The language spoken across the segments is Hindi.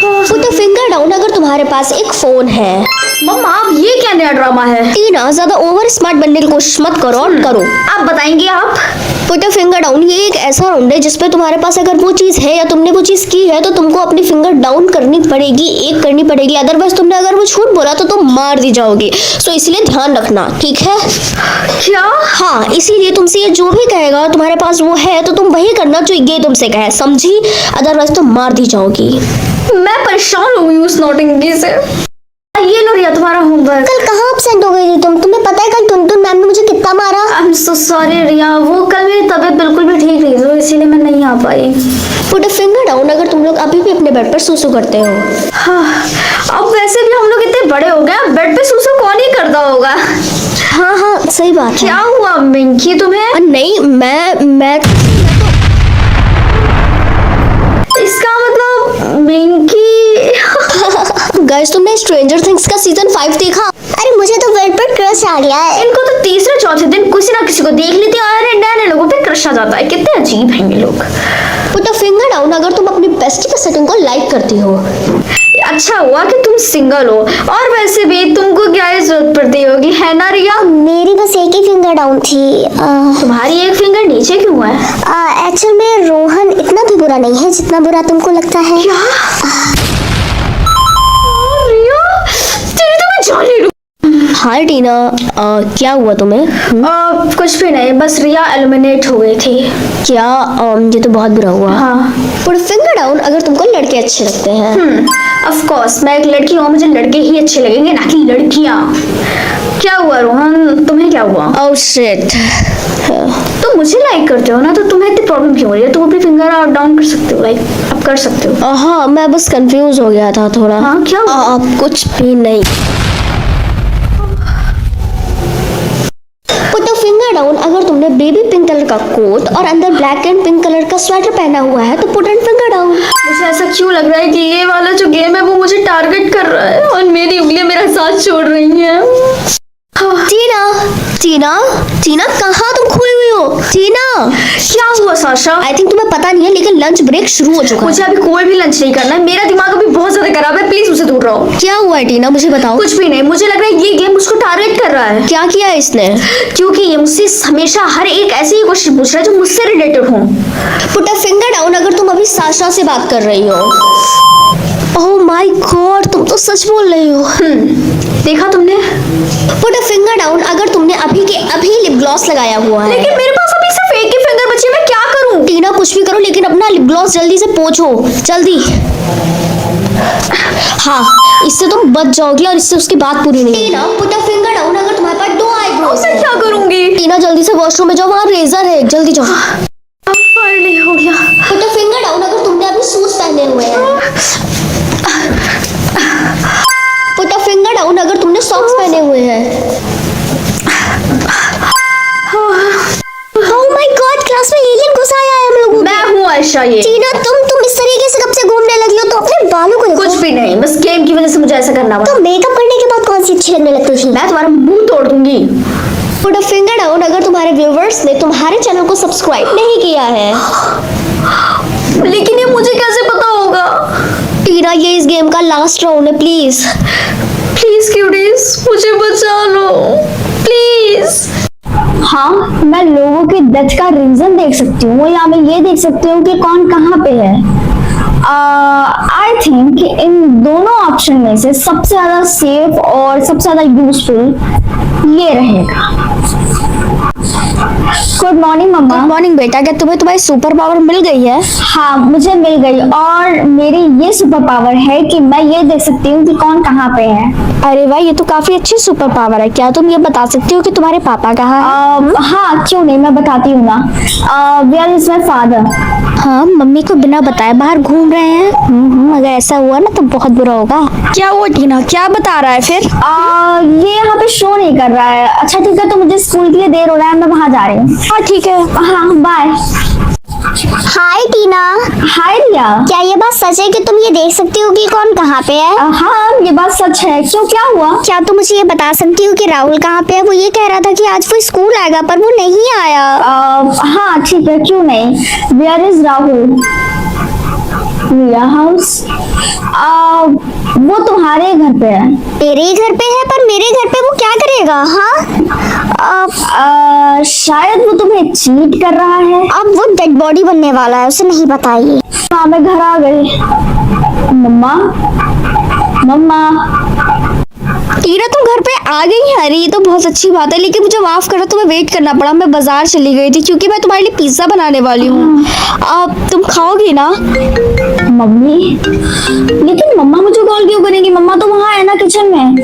पुट अ फिंगर डाउन अगर तुम्हारे पास एक फोन है। मम्मा आप ये क्या नया ड्रामा है? टीना ज्यादा ओवर स्मार्ट बनने की कोशिश मत करो और करो। आप बताएंगे आप? पुट अ फिंगर डाउन ये एक ऐसा राउंड है जिसपे तुम्हारे पास अगर वो चीज है या तुमने वो चीज की है तो तुमको अपनी फिंगर डाउन करनी पड़ेगी, एक करनी पड़ेगी। अदरवाइज तुमने अगर वो झूठ बोला तो तुम मार दी जाओगी। सो इसलिए ध्यान रखना, ठीक है? क्या? हाँ, इसीलिए तुमसे ये जो भी कहेगा तुम्हारे पास वो है तो तुम वही करना जो ये तुमसे कहे, समझी? अदरवाइज तुम मार दी जाओगी। मैं परेशान हो गई उस नौटंकी से। ये लो रिया तुम्हारा होमवर्क। कल कहाँ एब्सेंट हो गई थी तुम? तुम्हें पता है कल टुनटुन मैम ने मुझे कितना मारा? आई एम सो सॉरी रिया, वो कल मेरी तबीयत बिल्कुल भी ठीक नहीं थी इसीलिए मैं नहीं आ पाई। पुट अ फिंगर डाउन अगर तुम लोग अभी भी अपने बेड पर सूसू करते हो। हाँ, अब वैसे भी हम लोग इतने बड़े हो गए, बेड पे सूसू कौन ही करता होगा। हाँ हाँ सही बात है। क्या हुआ मिंकी तुम्हें? नहीं मैं इसका मतलब मिंकी गाइस तुमने स्ट्रेंजर थिंग्स का सीजन 5 देखा? अरे मुझे तो बेड पर क्रश आ गया है। इनको तो तीसरे चौथे दिन किसी ना किसी को देख लेते हैं और नए लोगों पे क्रश आ जाता है। कितने अजीब हैं ये लोग। पुट अ फिंगर डाउन अगर तुम अपनी बेस्टी के सेटिंग को लाइक करती हो। अच्छा हुआ कि तुम सिंगल हो, और वैसे भी तुमको क्या ही जरूरत पड़ती होगी, है ना रिया? मेरी बस एक ही फिंगर डाउन थी। तुम्हारी एक फिंगर नीचे क्यों है? एक्चुअल में रोहन इतना भी बुरा नहीं है जितना बुरा तुमको लगता है। क्या? रिया तेरी तो मैं जान ही लूं। हाँ टीना, क्या हुआ तुम्हें? कुछ भी नहीं, बस रिया एलिमिनेट हो गई थी। क्या? ये तो बहुत बुरा हुआ। हाँ। पुट फिंगर डाउन अगर तुमको लड़के अच्छे लगते हैं। ऑफ कोर्स मैं एक लड़की हूँ, मुझे लड़के ही अच्छे लगेंगे ना कि लड़कियाँ। क्या हुआ रोहन, तुम्हें क्या हुआ? Oh shit. तुम मुझे लाइक करते हो ना, तो तुम्हें इतनी प्रॉब्लम क्यों हो रही है? तुम अपनी फिंगर अप डाउन कर सकते हो, लाइक अब कर सकते हो। हाँ मैं बस कंफ्यूज हो गया था थोड़ा। हाँ क्या हुआ? कुछ भी नहीं। पुट अ फिंगर डाउन अगर तुमने बेबी पिंक कलर का कोट और अंदर ब्लैक एंड पिंक कलर का स्वेटर पहना हुआ है तो पुट एंड फिंगर डाउन। मुझे ऐसा क्यों लग रहा है कि ये वाला जो गेम है वो मुझे टारगेट कर रहा है और मेरी उंगलियां मेरा साथ छोड़ रही हैं। टीना टीना टीना कहाँ तुम खोई हुई हो? टीना क्या हुआ साशा? आई थिंक तुम्हें पता नहीं है लेकिन लंच ब्रेक शुरू हो चुका है। मुझे अभी कोई भी लंच नहीं करना है, मेरा दिमाग अभी बहुत ज्यादा खराब है, प्लीज उसे दूर रहो। क्या हुआ है टीना, मुझे बताओ। कुछ भी नहीं, मुझे लग रहा है ये गेम मुझको टारगेट कर रहा है। क्या किया है इसने? क्योंकि ये मुझसे हमेशा हर एक ऐसी ही क्वेश्चन पूछ रहा है जो मुझसे रिलेटेड हो। पुट अ फिंगर डाउन अगर तुम अभी साशा से बात कर रही हो। ओह माय गॉड, तुम तो सच बोल रही हो। देखा तुमने? पुट अ फिंगर डाउन अगर तुमने अभी के अभी लिप ग्लॉस लगाया हुआ है। लेकिन मेरे पास अभी सिर्फ एक ही फिंगर बची है, मैं क्या करूं? टीना कुछ भी करो लेकिन अपना लिप ग्लॉस जल्दी से पोंछो, जल्दी। हाँ, इससे तुम बच जाओगी और इससे उसकी बात पूरी नहीं। टीना पुट अ फिंगर डाउन अगर तुम्हारे पास 2 आईब्रोज मैं क्या करूंगी? टीना जल्दी से वॉशरूम में जाओ, वहाँ रेजर है, जल्दी जाओ। अब फाइनली हो गया। पुट अ फिंगर डाउन अगर तुमने अभी शूज पहने हुए हैं। पुट अ फिंगर डाउन अगर तुमने सॉक्स पहने हुए हैं। ओह माय गॉड, क्लास में एलियन घुस आया है हम लोगों। मैं हूँ आयशा ये। टीना तुम इस तरीके से कब से घूमने लगी हो? तो अपने बालों को देखो। कुछ भी नहीं, बस गेम की वजह से मुझे ऐसा करना पड़ा। तो मेकअप करने के बाद कौन सी अच्छी लगने लगती थी? मैं तुम्हारा मुंह तोड़ दूंगी। पुट अ फिंगर डाउन अगर तुम्हारे व्यूअर्स ने तुम्हारे चैनल को सब्सक्राइब नहीं किया है। लेकिन ये मुझे कैसे पता होगा? टीना ये इस गेम का लास्ट राउंड है, प्लीज प्लीज क्यूटीज मुझे बचा लो प्लीज। हाँ, मैं लोगों की डेथ का रीजन देख सकती हूँ या मैं ये देख सकती हूँ कि कौन कहाँ पे है। आई थिंक इन दोनों ऑप्शन में से सबसे ज्यादा सेफ और सबसे ज्यादा यूजफुल ये रहेगा। गुड मॉर्निंग मम्मा। गुड मॉर्निंग बेटा, क्या तुम्हें तुम्हारी सुपर पावर मिल गई है? हाँ मुझे मिल गई, और मेरी ये सुपर पावर है कि मैं ये देख सकती हूँ कि कौन कहाँ पे है। अरे वाह, ये तो काफी अच्छी सुपर पावर है। क्या तुम ये बता सकती हो कि तुम्हारे पापा कहाँ हैं? हाँ क्यों नहीं, मैं बताती हूँ ना। Where is my father? हाँ, मम्मी को बिना बताए बाहर घूम रहे हैं। अगर ऐसा हुआ ना तो बहुत बुरा होगा। क्या हुआ टीना, क्या बता रहा है फिर? ये यहाँ पे शो नहीं कर रहा है। अच्छा ठीक है, तो मुझे स्कूल के लिए देर हो रहा है, मैं वहाँ जा रही हूँ। हाँ ठीक है। हाँ बाय। हाय टीना। हाय रिया। क्या ये बात सच है कि तुम ये देख सकती हो कि कौन कहाँ पे है? हाँ ये बात सच है। क्यों, क्या हुआ? क्या तुम मुझे ये बता सकती हो कि राहुल कहाँ पे है? वो ये कह रहा था कि आज वो स्कूल आएगा पर वो नहीं आया। हाँ ठीक है, क्यों नहीं। Where is Rahul? Riya house. वो तुम्हारे घर पे है। मेरे ही घर पे है, पर मेरे घर पे वो क्या करेगा? हाँ, शायद वो तुम्हें चीट कर रहा है। अब वो डेड बॉडी बनने वाला है, उसे नहीं बताइए। हाँ, मैं घर आ गई। मम्मा, मम्मा। टीना तुम घर पे आ गई? अरे ये तो बहुत अच्छी बात है, लेकिन मुझे माफ करो, तुम्हें वेट करना पड़ा। मैं बाजार चली गई थी क्योंकि मैं तुम्हारे लिए पिज्जा बनाने वाली हूँ। अब तुम खाओगी ना? मम्मी, लेकिन मम्मा मुझे कॉल क्यों करेंगी? मम्मा तो वहाँ है ना, किचन में।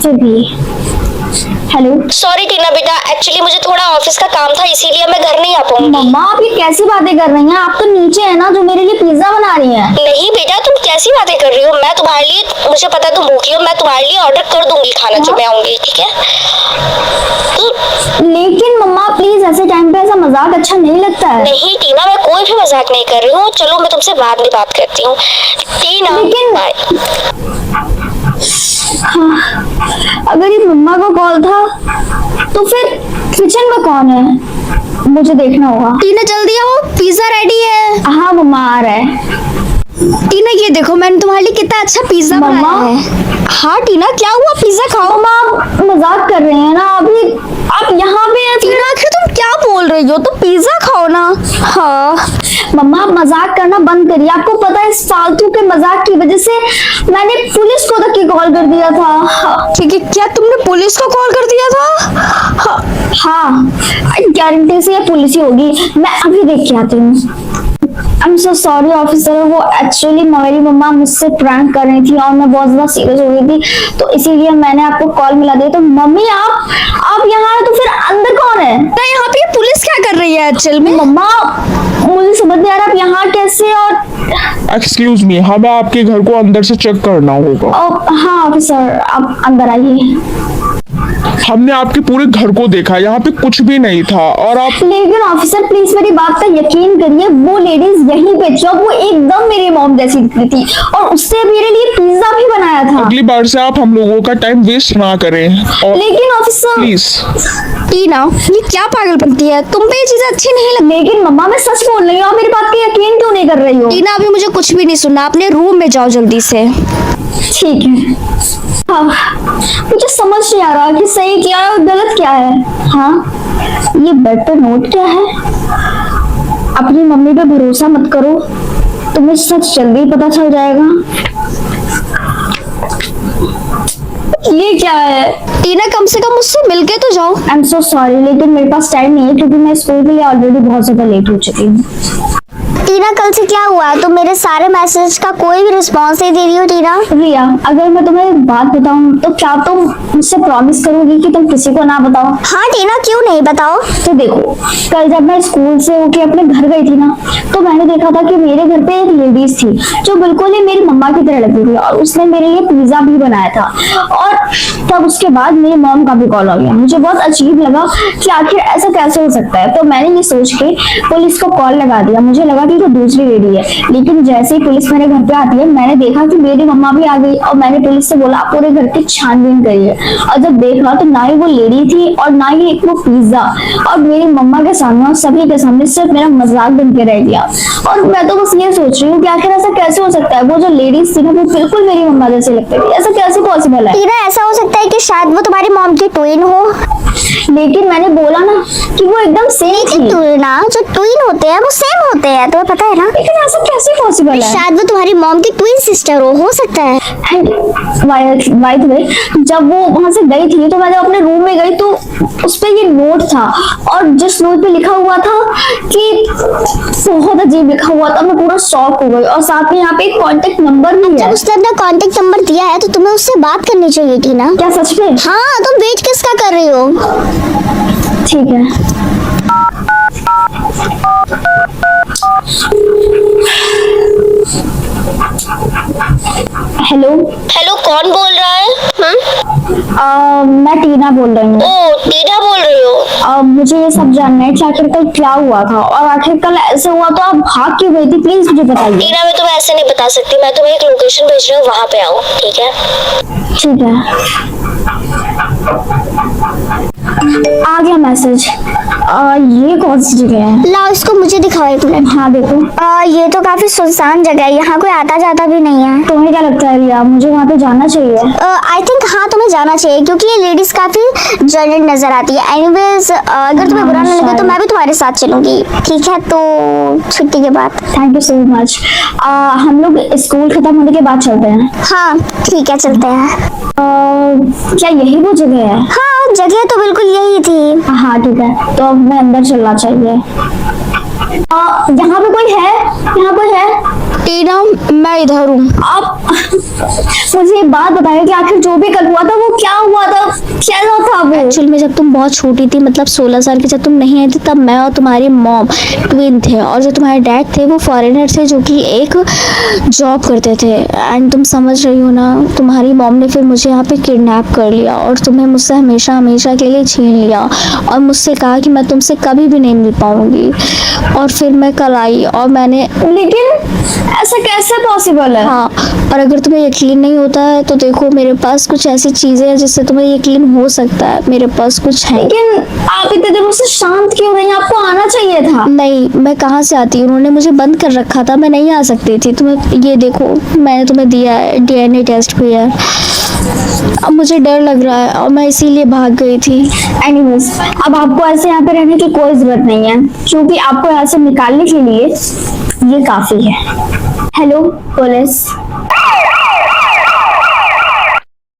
फिर भी। हेलो। सॉरी टीना बेटा, एक्चुअली मुझे थोड़ा ऑफिस का काम था, इसीलिए मैं घर नहीं आ पाऊंगी। मम्मा, आप ये कैसी बातें कर रही हैं? आप तो नीचे है ना, जो मेरे लिए पिज्जा बना रही हैं। नहीं बेटा, तुम कैसी बातें कर रही हो? मैं तुम्हारे लिए, मुझे पता है तुम भूखी हो, मैं तुम्हारे लिए ऑर्डर कर दूंगी खाना जब मैं आऊंगी, ठीक है? लेकिन मम्मा प्लीज, ऐसे टाइम पे ऐसा मजाक अच्छा नहीं लगता है। नहीं टीना, मैं कोई भी मजाक नहीं कर रही हूँ। चलो मैं तुमसे बाद में बात करती हूँ। टीना लेकिन हाँ, अगर ये मम्मा का कॉल था तो फिर किचन में कौन है? मुझे देखना होगा। टीना जल्दी आओ, पिज्जा रेडी है। हाँ मम्मा, आ रहा है। टीना ये देखो, मैंने तुम्हारे लिए कितना अच्छा पिज्जा बनाया है। हाँ टीना, क्या हुआ? पिज्जा खाओ। मम्मा, आप मजाक कर रहे हैं ना? अभी आप यहाँ पे हैं। टीना आखिर तुम क्या बोल रही हो? तो पिज्जा खाओ ना। हाँ मम्मा, आप मजाक करना बंद करिए। आपको पता है, इस फालतू के मजाक की वजह से मैंने पुलिस को तक की कॉल कर दिया था। ठीक है, क्या तुमने पुलिस को कॉल कर दिया था? हाँ, गारंटी से ये पुलिस ही होगी। मैं अभी देख के आती हूँ। I am so sorry officer, वो एक्चुअली मेरी मम्मा मुझसे प्रैंक कर रही थी और मैं बहुत ज्यादा सीरियस हो गई थी, तो इसीलिए मैंने आपको कॉल मिला दिया। तो मम्मी, आप यहाँ हैं, तो फिर अंदर कौन है? नहीं, यहाँ पे पुलिस क्या कर रही है एक्चुअल में? मम्मा, मुझे समझ नहीं आ रहा आप यहाँ कैसे। और एक्सक्यूज मी, हमें आपके घर को अंदर से चेक करना होगा। हाँ ऑफिसर, आप अंदर आइए। हमने आपके पूरे घर को देखा, यहाँ पे कुछ भी नहीं था। और आप लेकिन ऑफिसर प्लीज मेरी बात पर यकीन करिए, वो लेडीज यहीं पे जब वो एकदम मेरी मॉम जैसी दिखती थी और उससे मेरे लिए पिज्जा भी बनाया था। अगली बार से आप हम लोगों का टाइम वेस्ट ना करें। और लेकिन ऑफिसर प्लीज। टीना, ये क्या पागलपंती है? तुम पे ये चीज अच्छी नहीं लगती। लेकिन मम्मा, मैं सच बोल रही हूँ, आप मेरी बात पे यकीन क्यों नहीं कर रही हो? टीना, अभी मुझे कुछ भी नहीं सुनना, अपने रूम में जाओ जल्दी से। ठीक है। हाँ, मुझे समझ नहीं आ रहा कि सही क्या है और गलत क्या है। हाँ, ये बेड पे नोट क्या है? अपनी मम्मी पे भरोसा मत करो, तुम्हें सच जल्दी पता चल जाएगा। ये क्या है? टीना, कम से कम मुझसे मिलके तो जाओ। आई एम सो सॉरी, लेकिन मेरे पास टाइम नहीं है क्योंकि मैं स्कूल के लिए ऑलरेडी बहुत ज्यादा लेट हो चुकी हूँ। टीना, कल से क्या हुआ? तुम मेरे सारे मैसेज का कोई भी रिस्पॉन्स नहीं दे रही हो टीना। रिया, अगर मैं तुम्हें एक बात बताऊं तो क्या तुम मुझसे प्रॉमिस करोगी कि तुम किसी को ना बताओ? हाँ टीना, क्यों नहीं, बताओ। तो देखो, कल जब मैं स्कूल से होके अपने घर गई थी ना, तो मैंने देखा था कि मेरे घर पे एक लेडीज थी जो बिल्कुल ही मेरी मम्मा की तरह लगी थी और उसने मेरे लिए पिज्जा भी बनाया था। और तब उसके बाद मेरी मॉम का भी कॉल आ गया। मुझे बहुत अजीब लगा कि आखिर ऐसा कैसे हो सकता है, तो मैंने ये सोच के पुलिस को कॉल लगा दिया। मुझे लगा कि तो दूसरी लेडी है, लेकिन जैसे ही पुलिस मेरे घर पे आती है, मैंने देखा कि मेरी मम्मा भी आ गई और मैंने पुलिस से बोला पूरे घर की छानबीन करिए। और जब देखा तो ना ही वो लेडी थी और ना ही एक वो पिज्जा, और मेरी मम्मा के सामने और सभी के सामने सिर्फ मेरा मजाक बन के रह गया। और मैं तो बस ये सोच रही हूँ कि आखिर ऐसा कैसे हो सकता है? वो जो लेडीज थी ना, वो बिल्कुल मेरी मम्मा जैसे लगती थी। ऐसा कैसे पॉसिबल है? टीना, ऐसा हो सकता है कि शायद वो तुम्हारी मॉम की ट्विन हो। लेकिन मैंने बोला ना कि वो एकदम सेम थी। टीना, जो ट्विन होते हैं वो सेम होते हैं, तुम्हें पता है ना? लेकिन ऐसा कैसे पॉसिबल है? शायद वो तुम्हारी मॉम की ट्विन सिस्टर हो सकता है। एंड बाय द वे, जब वो वहां से गई थी तो मैं जब अपने रूम में गई तो उस पे ये नोट था, और जिस नोट पे लिखा हुआ था कि बहुत अजीब लिखा हुआ था, मैं पूरा शॉक हो गई। और साथ में यहाँ पे एक कॉन्टेक्ट नंबर भी है। जब उसने अपना कॉन्टेक्ट नंबर दिया है तो तुम्हें उससे बात करनी चाहिए टीना। क्या सच में? हाँ, तुम वेट किसका कर रही हो? ठीक है। हेलो। हेलो, कौन बोल रहा है? मैं टीना बोल रही हूँ। ओ, टीना बोल रही हो? मुझे ये सब जानना है कि आखिर कल क्या हुआ था, और आखिर कल ऐसे हुआ तो आप भाग क्यों गई थी? प्लीज मुझे बताइए। टीना, मैं तुम्हें ऐसे नहीं बता सकती, मैं तुम्हें एक लोकेशन भेज रही हूँ, वहाँ पे आओ, ठीक है? ठीक है, आ गया मैसेज। ये कौन सी जगह है? लाओ इसको मुझे दिखाओ एक मिनट। हाँ देखो। ये तो काफी सुनसान जगह है, यहाँ कोई आता जाता भी नहीं है। तुम्हें क्या लगता है रिया, मुझे वहाँ पे जाना चाहिए? आई थिंक हाँ तुम्हें जाना चाहिए, क्योंकि ये लेडीज काफी जर्नल नजर आती है। एनीवेज अगर तुम्हें बुरा ना लगे तो मैं भी तुम्हारे साथ चलूंगी, ठीक है? तो छुट्टी के बाद। Thank you so much. हम लोग स्कूल खत्म होने के बाद चलते हैं। हाँ ठीक है, चलते हैं। क्या यही वो जगह है? हाँ जगह तो बिल्कुल यही थी। हाँ ठीक है, तो अब मैं अंदर चलना चाहिए। यहाँ पे कोई है? यहाँ कोई है? टीना मैं इधर हूँ। आप मुझे एक बात बताइए कि आखिर जो भी कल हुआ था वो क्या हुआ था, कैसा था वो? एक्चुअल में जब तुम बहुत छोटी थी, मतलब 16 साल की जब तुम नहीं आई थी, तब मैं और तुम्हारी मॉम ट्विन थे, और जो तुम्हारे डैड थे वो फॉरेनर थे जो कि एक जॉब करते थे। एंड तुम समझ रही हो ना, तुम्हारी मॉम ने फिर मुझे यहाँ पे किडनैप कर लिया और तुम्हें मुझसे हमेशा हमेशा के लिए छीन लिया, और मुझसे कहा कि मैं तुमसे कभी भी नहीं मिल पाऊंगी। और फिर मैं कल आई और मैंने, लेकिन ऐसा कैसे पॉसिबल है? हाँ, और अगर तुम्हें यकीन नहीं होता है तो देखो मेरे पास कुछ ऐसी चीजें हैं जिससे तुम्हें यकीन हो सकता है। मेरे पास कुछ है। लेकिन आप इतने दिनों से शांत क्यों रही? आपको आना चाहिए था। नहीं, मैं कहाँ से आती? उन्होंने मुझे बंद कर रखा था, मैं नहीं आ सकती थी। तुम्हें ये देखो, मैंने तुम्हें दिया है DNA टेस्ट भी है। अब मुझे डर लग रहा है और मैं इसीलिए भाग गई थी। एनीवेज, अब आपको ऐसे यहाँ पे रहने की कोई जरूरत नहीं है, क्योंकि आपको यहाँ से निकालने के लिए ये काफी है। Hello police.